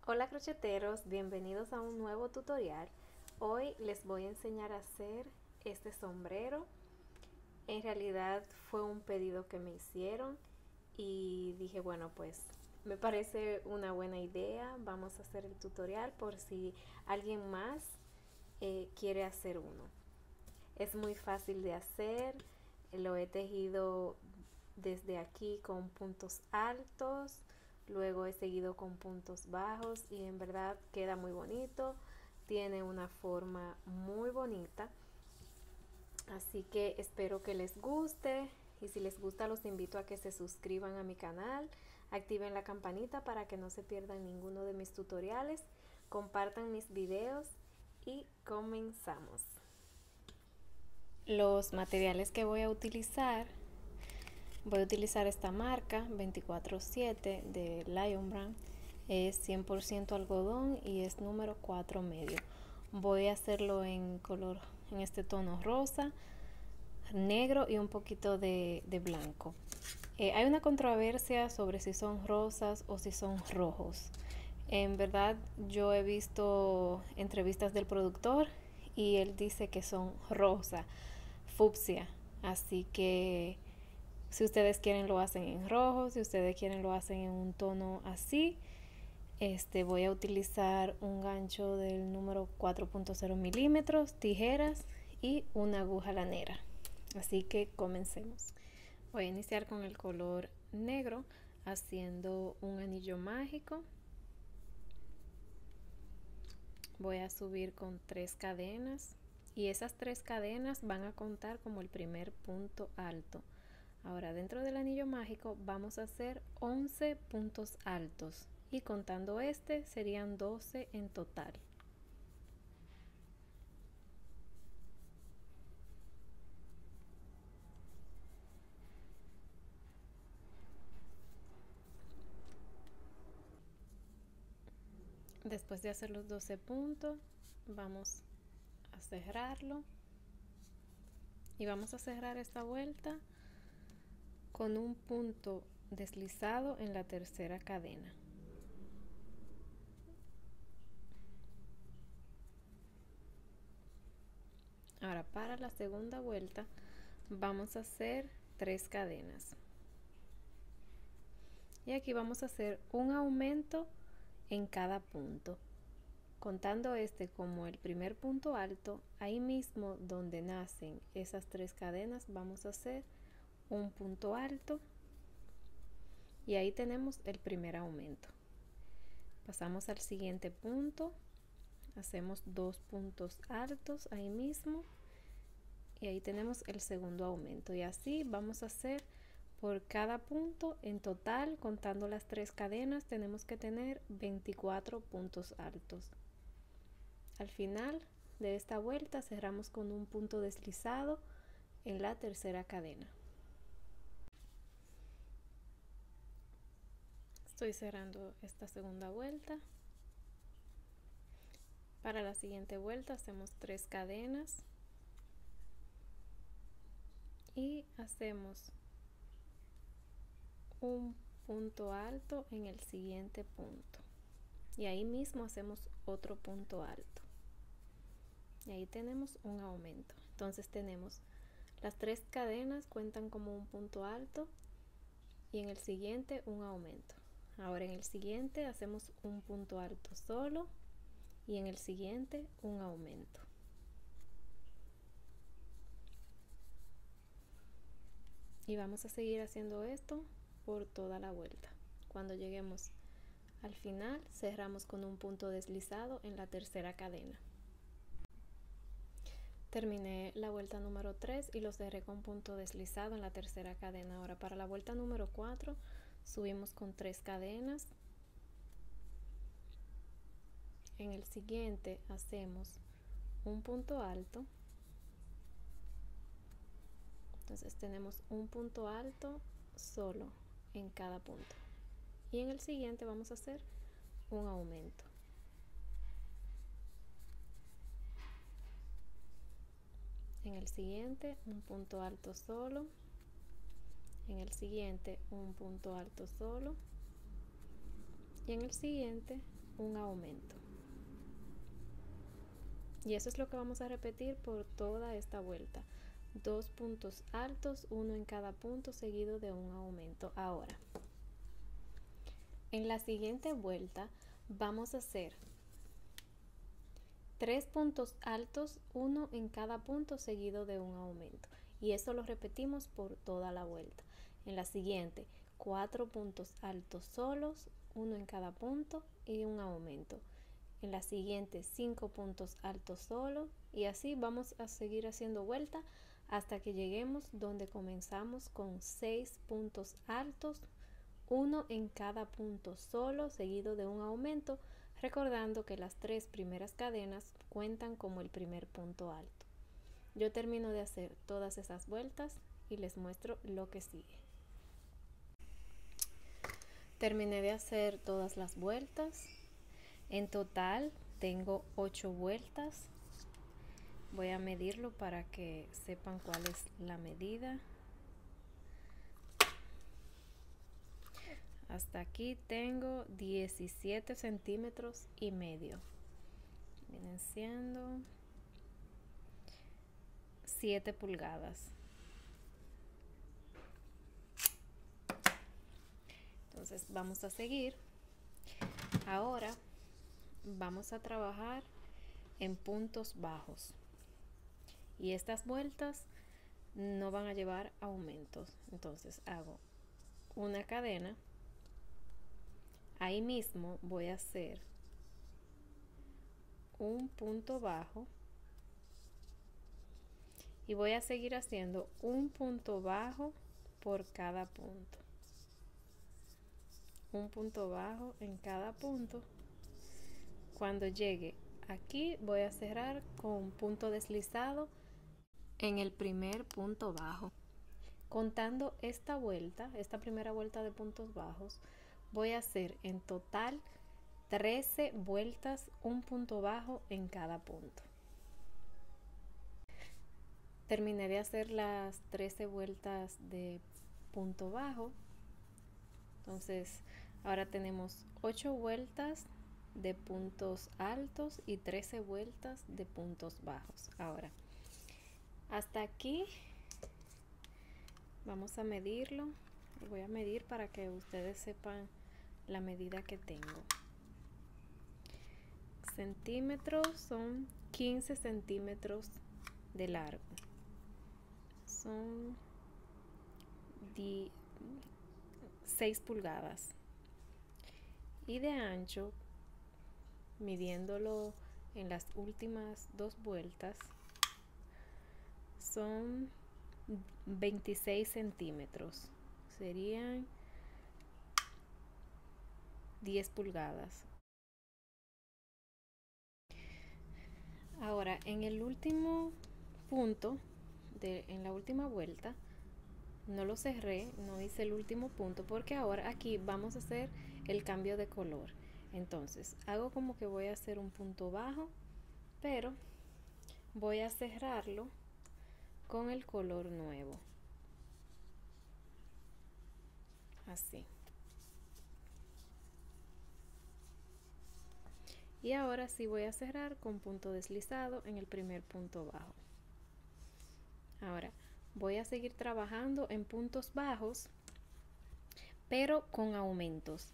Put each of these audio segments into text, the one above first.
Hola crocheteros, bienvenidos a un nuevo tutorial. Hoy les voy a enseñar a hacer este sombrero. En realidad fue un pedido que me hicieron y dije, bueno, pues me parece una buena idea. Vamos a hacer el tutorial por si alguien más quiere hacer uno. Es muy fácil de hacer, lo he tejido desde aquí con puntos altos, luego he seguido con puntos bajos y en verdad queda muy bonito, tiene una forma muy bonita, así que espero que les guste y si les gusta los invito a que se suscriban a mi canal, activen la campanita para que no se pierdan ninguno de mis tutoriales, compartan mis videos y comenzamos. Los materiales que voy a utilizar esta marca 24/7 de Lion Brand. Es 100% algodón y es número 4 medio. Voy a hacerlo en color, en este tono rosa, negro y un poquito de blanco. Hay una controversia sobre si son rosas o si son rojos. En verdad yo he visto entrevistas del productor y él dice que son rosa, fucsia, así que si ustedes quieren lo hacen en rojo, si ustedes quieren lo hacen en un tono así. Voy a utilizar un gancho del número 4.0 milímetros, tijeras y una aguja lanera. Así que comencemos. Voy a iniciar con el color negro haciendo un anillo mágico. Voy a subir con 3 cadenas y esas 3 cadenas van a contar como el primer punto alto. Ahora dentro del anillo mágico vamos a hacer 11 puntos altos y contando este serían 12 en total. Después de hacer los 12 puntos vamos a cerrarlo y vamos a cerrar esta vuelta con un punto deslizado en la tercera cadena. Ahora para la segunda vuelta vamos a hacer 3 cadenas y aquí vamos a hacer un aumento en cada punto, contando este como el primer punto alto. Ahí mismo donde nacen esas 3 cadenas vamos a hacer un punto alto y ahí tenemos el primer aumento. Pasamos al siguiente punto, hacemos 2 puntos altos ahí mismo y ahí tenemos el segundo aumento y así vamos a hacer por cada punto. En total, contando las 3 cadenas, tenemos que tener 24 puntos altos. Al final de esta vuelta cerramos con un punto deslizado en la tercera cadena. Estoy cerrando esta segunda vuelta. Para la siguiente vuelta hacemos 3 cadenas y hacemos un punto alto en el siguiente punto y ahí mismo hacemos otro punto alto y ahí tenemos un aumento. Entonces tenemos las 3 cadenas cuentan como un punto alto y en el siguiente un aumento. Ahora en el siguiente hacemos un punto alto solo y en el siguiente un aumento. Y vamos a seguir haciendo esto por toda la vuelta. Cuando lleguemos al final cerramos con un punto deslizado en la tercera cadena. Terminé la vuelta número 3 y lo cerré con punto deslizado en la tercera cadena. Ahora para la vuelta número 4 subimos con 3 cadenas. En el siguiente hacemos un punto alto. Entonces tenemos un punto alto solo en cada punto. Y en el siguiente vamos a hacer un aumento. En el siguiente un punto alto solo. En el siguiente un punto alto solo. Y en el siguiente un aumento. Y eso es lo que vamos a repetir por toda esta vuelta. 2 puntos altos, uno en cada punto seguido de un aumento. Ahora, en la siguiente vuelta vamos a hacer 3 puntos altos, uno en cada punto seguido de un aumento. Y eso lo repetimos por toda la vuelta. En la siguiente, 4 puntos altos solos, uno en cada punto y un aumento. En la siguiente, 5 puntos altos solos, y así vamos a seguir haciendo vuelta hasta que lleguemos donde comenzamos con 6 puntos altos, uno en cada punto solo seguido de un aumento, recordando que las 3 primeras cadenas cuentan como el primer punto alto. Yo termino de hacer todas esas vueltas y les muestro lo que sigue. Terminé de hacer todas las vueltas. En total tengo 8 vueltas. Voy a medirlo para que sepan cuál es la medida. Hasta aquí tengo 17 centímetros y medio. Vienen siendo 7 pulgadas. Entonces vamos a seguir. Ahora vamos a trabajar en puntos bajos. Y estas vueltas no van a llevar aumentos. Entonces hago una cadena. Ahí mismo voy a hacer un punto bajo y voy a seguir haciendo un punto bajo por cada punto. Un punto bajo en cada punto. Cuando llegue aquí voy a cerrar con un punto deslizado en el primer punto bajo. Contando esta vuelta, esta primera vuelta de puntos bajos, voy a hacer en total 13 vueltas, un punto bajo en cada punto. Terminé de hacer las 13 vueltas de punto bajo. Entonces ahora tenemos 8 vueltas de puntos altos y 13 vueltas de puntos bajos. Ahora, hasta aquí vamos a medirlo. Lo voy a medir para que ustedes sepan la medida que tengo. Centímetros son 15 centímetros de largo. Son 6 pulgadas. Y de ancho, midiéndolo en las últimas 2 vueltas, son 26 centímetros. Serían 10 pulgadas. Ahora, en el último punto, en la última vuelta, no lo cerré, no hice el último punto, porque ahora aquí vamos a hacer el cambio de color. Entonces, hago como que voy a hacer un punto bajo, pero voy a cerrarlo con el color nuevo. Así. Y ahora sí voy a cerrar con punto deslizado en el primer punto bajo. Ahora voy a seguir trabajando en puntos bajos, pero con aumentos.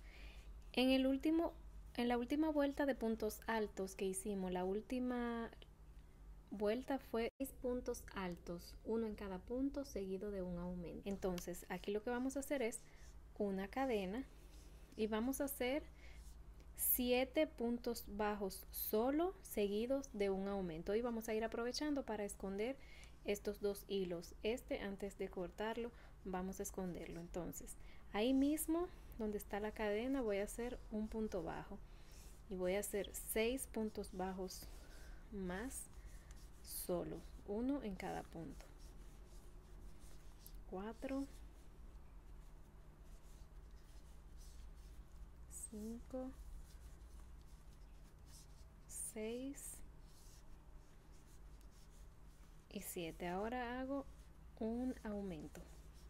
En la última vuelta de puntos altos que hicimos, la última vuelta fue 6 puntos altos, uno en cada punto seguido de un aumento. Entonces aquí lo que vamos a hacer es una cadena y vamos a hacer 7 puntos bajos solo seguidos de un aumento, y vamos a ir aprovechando para esconder estos 2 hilos. Antes de cortarlo vamos a esconderlo. Entonces ahí mismo donde está la cadena voy a hacer un punto bajo y voy a hacer 6 puntos bajos más solo, uno en cada punto. 4, 5, 6 y 7. Ahora hago un aumento,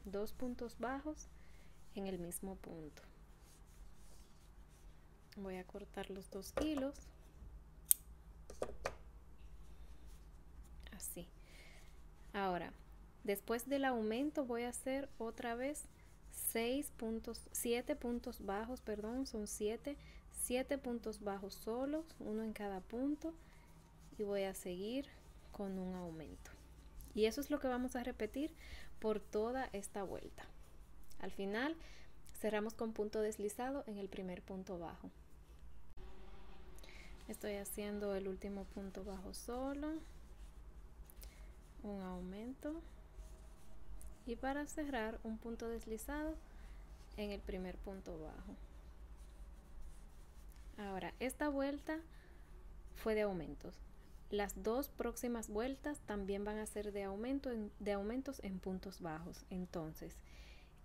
2 puntos bajos en el mismo punto. Voy a cortar los 2 hilos. Así. Ahora, después del aumento voy a hacer otra vez 7 puntos bajos, perdón, son 7 puntos bajos solos, uno en cada punto, y voy a seguir con un aumento. Y eso es lo que vamos a repetir por toda esta vuelta. Al final cerramos con punto deslizado en el primer punto bajo. Estoy haciendo el último punto bajo solo, un aumento, y para cerrar un punto deslizado en el primer punto bajo. Ahora, esta vuelta fue de aumentos. Las 2 próximas vueltas también van a ser de aumentos en puntos bajos. Entonces,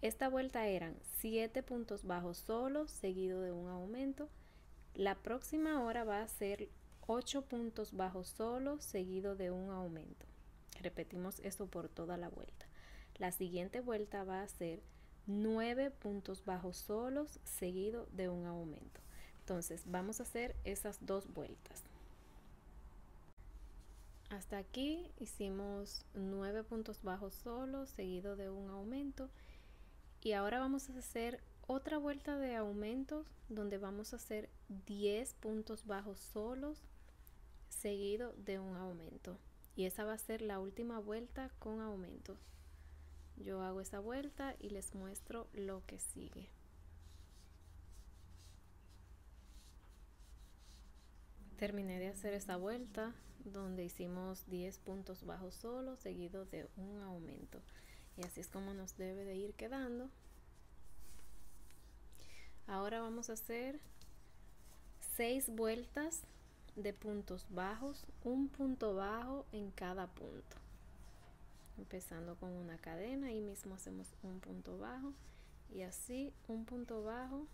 esta vuelta eran 7 puntos bajos solos seguido de un aumento. La próxima hora va a ser 8 puntos bajos solos seguido de un aumento. Repetimos esto por toda la vuelta. La siguiente vuelta va a ser 9 puntos bajos solos seguido de un aumento. Entonces vamos a hacer esas 2 vueltas. Hasta aquí hicimos 9 puntos bajos solos seguido de un aumento, y ahora vamos a hacer otra vuelta de aumentos donde vamos a hacer 10 puntos bajos solos seguido de un aumento, y esa va a ser la última vuelta con aumentos. Yo hago esa vuelta y les muestro lo que sigue. Terminé de hacer esa vuelta donde hicimos 10 puntos bajos solos seguido de un aumento, y así es como nos debe de ir quedando. Ahora vamos a hacer 6 vueltas de puntos bajos, un punto bajo en cada punto, empezando con una cadena. Ahí mismo hacemos un punto bajo y así un punto bajo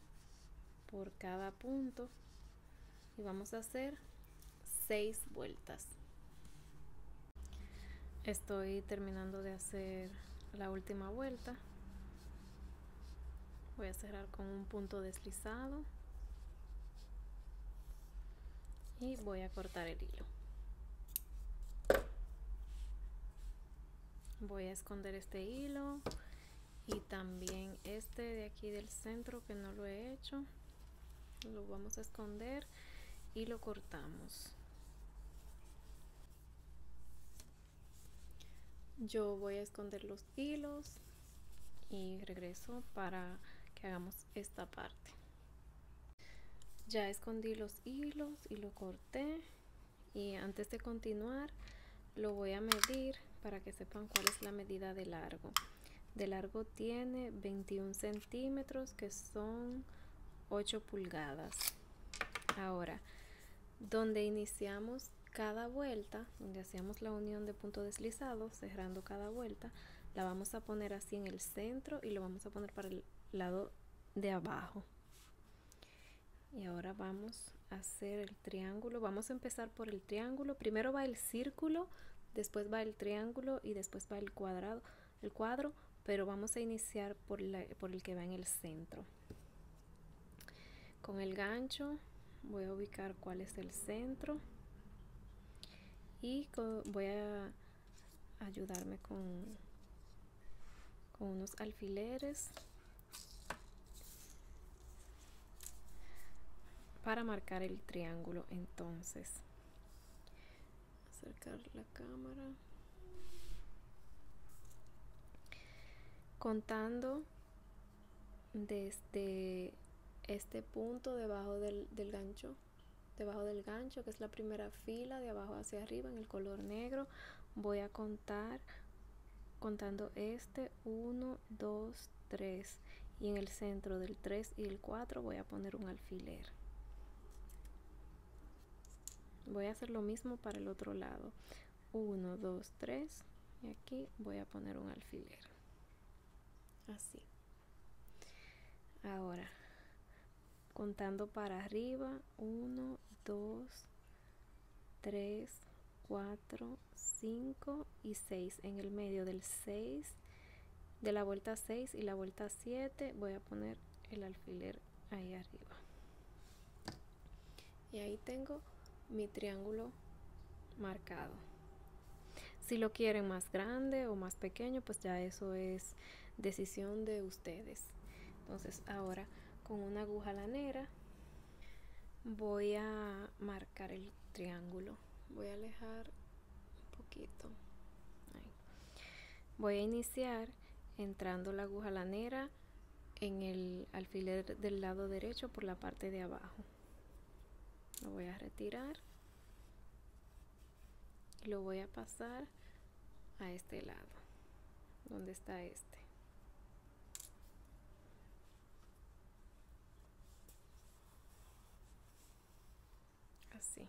por cada punto, y vamos a hacer 6 vueltas. Estoy terminando de hacer la última vuelta. Voy a cerrar con un punto deslizado y voy a cortar el hilo. Voy a esconder este hilo y también este de aquí del centro que no lo he hecho. Lo vamos a esconder y lo cortamos. Yo voy a esconder los hilos y regreso para que hagamos esta parte. Ya escondí los hilos y lo corté, y antes de continuar lo voy a medir para que sepan cuál es la medida de largo. De largo tiene 21 centímetros, que son 8 pulgadas. Ahora, donde iniciamos cada vuelta, donde hacíamos la unión de punto deslizado, cerrando cada vuelta, la vamos a poner así en el centro y lo vamos a poner para el lado de abajo. Y ahora vamos a hacer el triángulo. Vamos a empezar por el triángulo. Primero va el círculo, después va el triángulo y después va el cuadro, pero vamos a iniciar por el que va en el centro. Con el gancho voy a ubicar cuál es el centro y voy a ayudarme con unos alfileres para marcar el triángulo. Entonces, acercar la cámara, contando desde este punto debajo del gancho, que es la primera fila de abajo hacia arriba en el color negro. Voy a contando 1, 2, 3, y en el centro del 3 y el 4 voy a poner un alfiler. Voy a hacer lo mismo para el otro lado. 1, 2, 3, y aquí voy a poner un alfiler. Así. Ahora, contando para arriba, 1, 2, 3, 4, 5 y 6. En el medio del 6, de la vuelta 6 y la vuelta 7, voy a poner el alfiler ahí arriba. Y ahí tengo mi triángulo marcado. Si lo quieren más grande o más pequeño, pues ya eso es decisión de ustedes. Entonces ahora con una aguja lanera voy a marcar el triángulo. Voy a alejar un poquito. Ahí. Voy a iniciar entrando la aguja lanera en el alfiler del lado derecho por la parte de abajo. Lo voy a retirar y lo voy a pasar a este lado, donde está este. Así.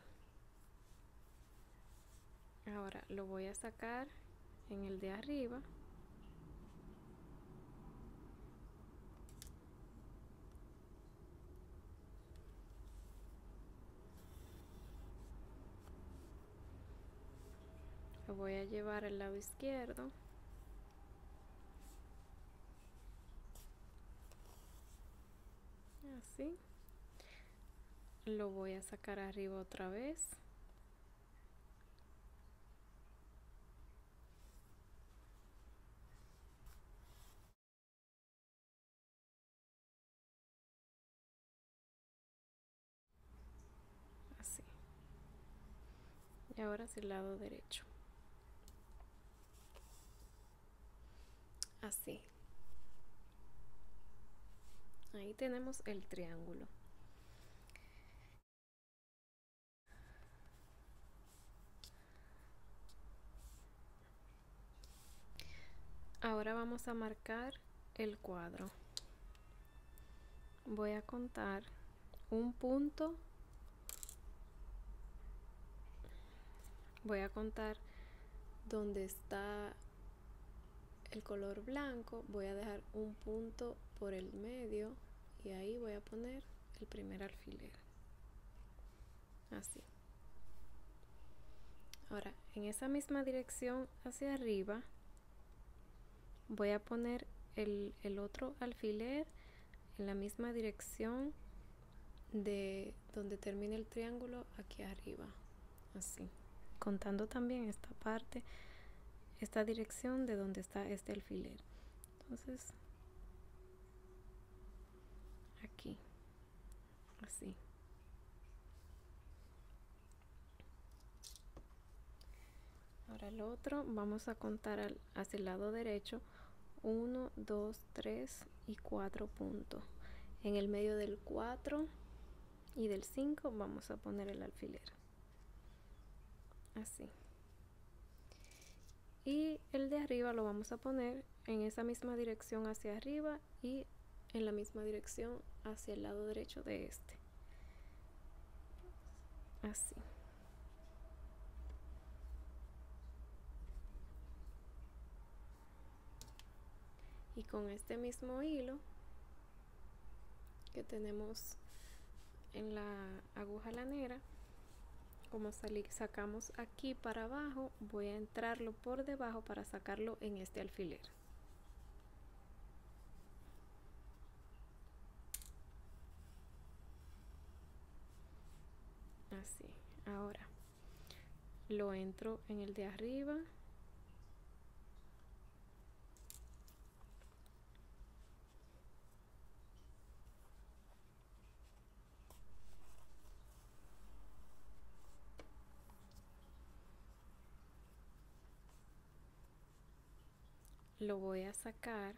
Ahora lo voy a sacar en el de arriba. Lo voy a llevar al lado izquierdo. Así. Lo voy a sacar arriba otra vez. Así. Y ahora hacia el lado derecho. Así. Ahí tenemos el triángulo. Ahora vamos a marcar el cuadro. Voy a contar un punto. Voy a contar donde está el color blanco. Voy a dejar un punto por el medio y ahí voy a poner el primer alfiler. Así. Ahora, en esa misma dirección hacia arriba, voy a poner el otro alfiler en la misma dirección de donde termina el triángulo aquí arriba. Así. Contando también esta parte, esta dirección de donde está este alfiler. Entonces, aquí. Así. Ahora el otro, vamos a contar hacia el lado derecho 1, 2, 3 y 4 puntos. En el medio del 4 y del 5 vamos a poner el alfiler. Así. Y el de arriba lo vamos a poner en esa misma dirección hacia arriba y en la misma dirección hacia el lado derecho de este. Así. Y con este mismo hilo que tenemos en la aguja lanera, como sacamos aquí para abajo, voy a entrarlo por debajo para sacarlo en este alfiler. Así. Ahora lo entro en el de arriba. Lo voy a sacar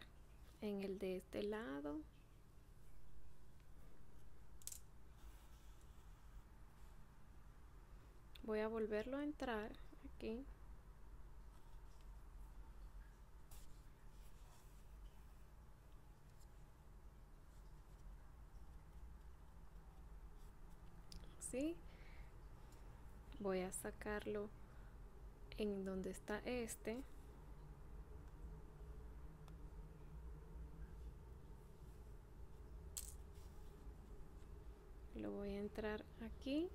en el de este lado. Voy a volverlo a entrar aquí. Así. Voy a sacarlo en donde está este. Lo voy a entrar aquí.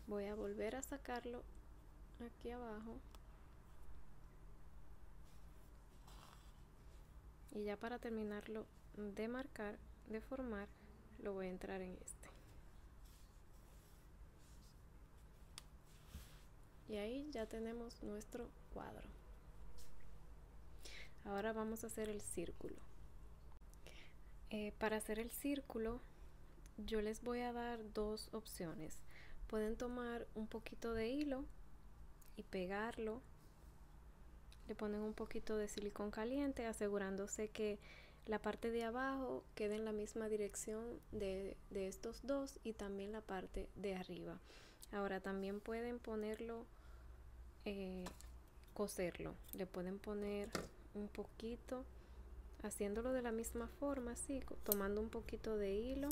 Voy a volver a sacarlo aquí abajo. Y ya para terminarlo de marcar, de formar, lo voy a entrar en este. Y ahí ya tenemos nuestro cuadro. Ahora vamos a hacer el círculo. Para hacer el círculo, yo les voy a dar dos opciones. Pueden tomar un poquito de hilo y pegarlo. Le ponen un poquito de silicón caliente, asegurándose que la parte de abajo quede en la misma dirección de estos dos y también la parte de arriba. Ahora también pueden ponerlo, coserlo. Le pueden poner un poquito, haciéndolo de la misma forma, así, tomando un poquito de hilo.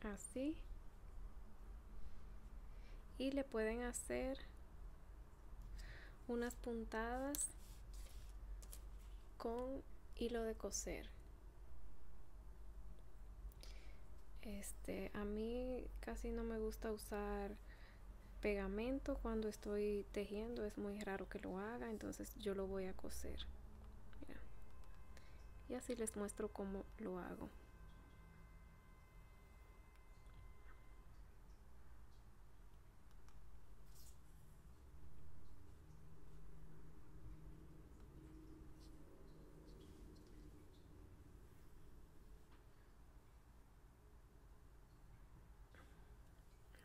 Así. Y le pueden hacer unas puntadas con hilo de coser. A mí casi no me gusta usar pegamento cuando estoy tejiendo, es muy raro que lo haga, entonces yo lo voy a coser. Mira. Y así les muestro cómo lo hago.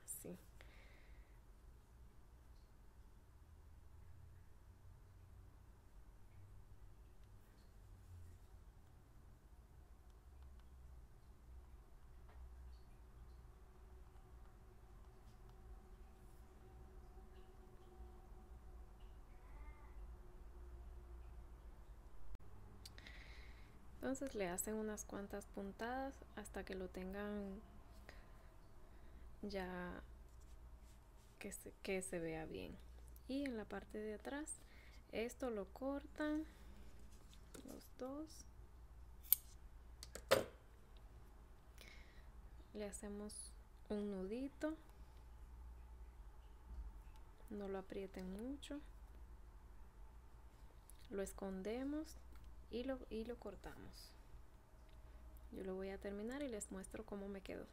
Así. Entonces le hacen unas cuantas puntadas hasta que lo tengan ya que se vea bien. Y en la parte de atrás, esto lo cortan los dos. Le hacemos un nudito. No lo aprieten mucho. Lo escondemos y lo cortamos. Yo lo voy a terminar y les muestro cómo me quedó.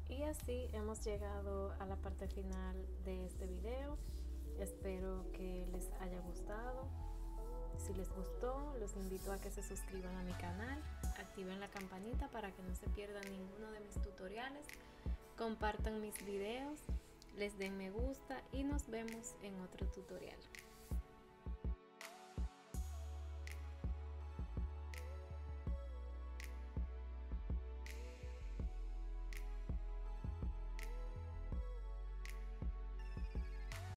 Y así hemos llegado a la parte final de este video. Espero que les haya gustado. Si les gustó, los invito a que se suscriban a mi canal, activen la campanita para que no se pierdan ninguno de mis tutoriales, compartan mis videos, les den me gusta y nos vemos en otro tutorial.